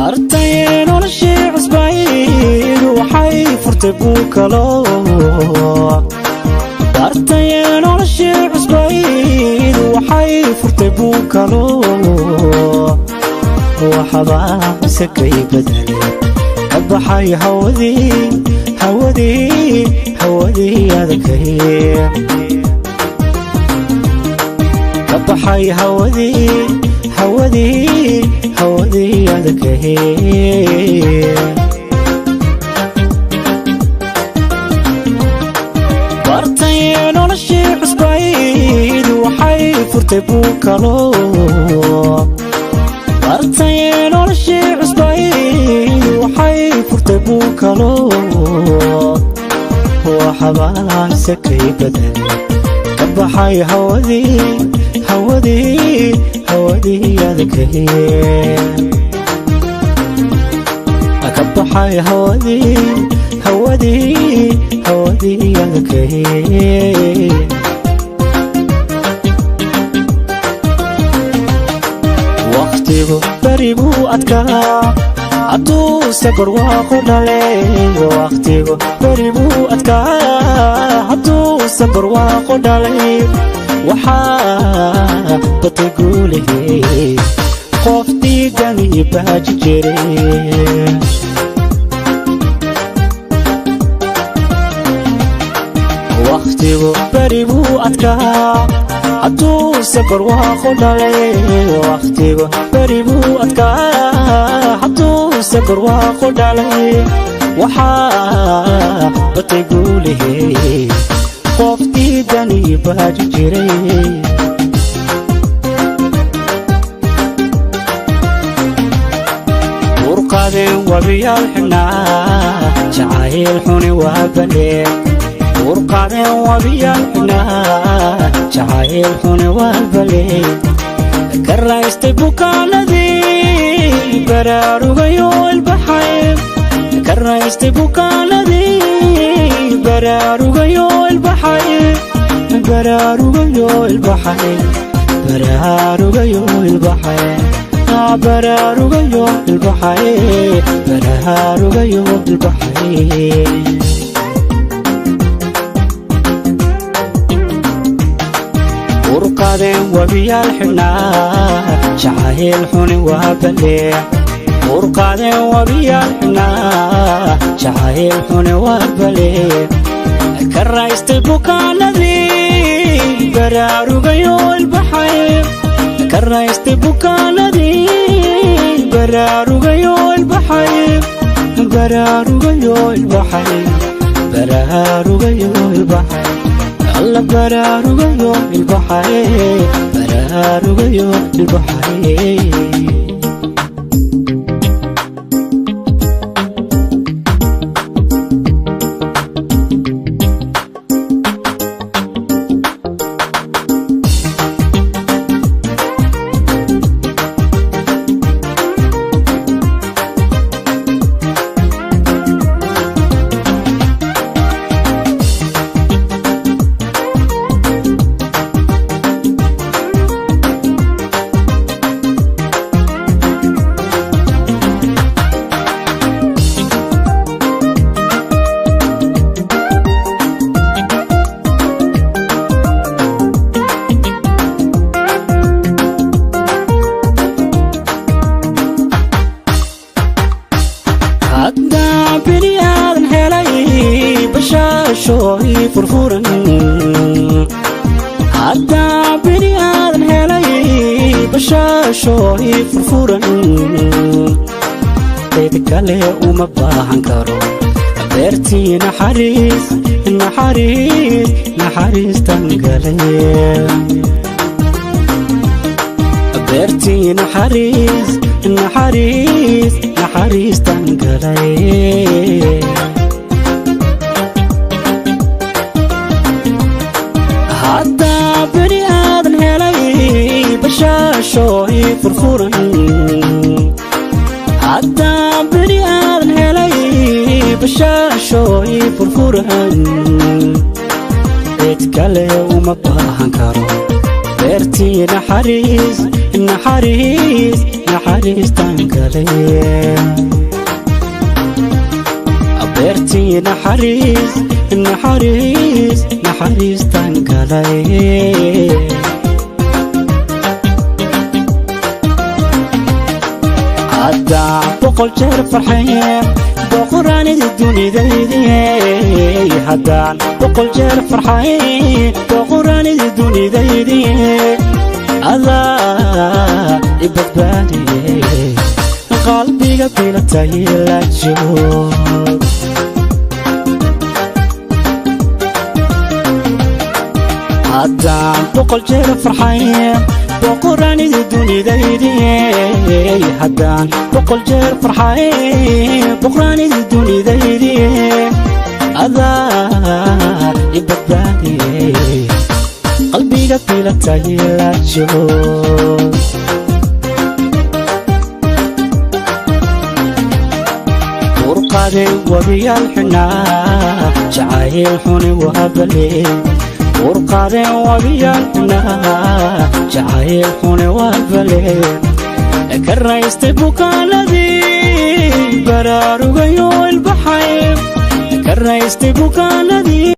bartay noloshii cusbayd waxay furtay buukalo bartay noloshii cusbayd waxay furtay buukalo waxba sakay badalay abaxay hawadii adakay abaxay hawadii adakay bartay noloshii cusbayd waxay furtay buukalo bartay noloshii cusbayd waxay furtay buukalo waxba sakay badalay abaxay hawadii adakay akabaxay hawadii adakay waqtigu bari buu adkaa hadduu sabar waaqu dhalay waqtigu bari buu adkaa hadduu sabar waaqu dhalay waxaa batay guulihii qof diidani baaji jiray waqtigu bari buu adkaa hadduu sabar waaqu dhalay waqtigu bari buu adkaa hadduu sabar waaqu dhalay waxaa batay guulihii qof diidani baaji jiray urqadeen wabiyaal xidhnaa jacayl xuni waa balee urqadeen wabiyaal xidhnaa jacayl xuni waa balee ka raystay bukaanadii baraarugayo ilbaxay ka raystay bukaanadii baraarugayo ilbaxay baraarugayo ilbaxay baraarugayo ilbaxay baraarugayo ilbaxay baraarugayo ilbaxay urqadeen wabiyaal xidhnaa jacayl xuni waa balee urqadeen wabiyaal xidhnaa jacayl xuni waa balee ka raystay bukaanadii baraarugayo ilbaxay ka raystay bukaanadii baraarugayo ilbaxay baraarugayo ilbaxay baraarugayo ilbaxay alla baraarugayo ilbaxay baraarugayo ilbaxay furfuran hadda bini aadan helay bashaashooy furfuran cid kale uma baahan karo beertii naxariistan galay beertii naxariistan galay hadda bini aadan helay bashaashooy furfuran hadda bini aadan helay bashaashooy furfuran cid kale uma baahan karo beertii naxariistan naxariistan galay abeertii naxariistan galay haddaan boqol jeer farxay boqoraanida dunidaydii haddaan boqol jeer farxay boqoraanida dunidaydii adaa i badbaadiyey qalbiga bilatay la joog haddaan boqol jeer farxay boqoraanida dunidaydii haddaan boqol jeer farxay boqoraanida dunidaydii adaa i badbaadiyey qalbiga bilatay la joog urqaday wabiyaal xunaa jacayl xuni wahabaley urqaday wabiyaal xunaa jacayl xuni wahabaley ka raystay bukaanadii baraarugayo ilbaxay ka raystay bukaanadii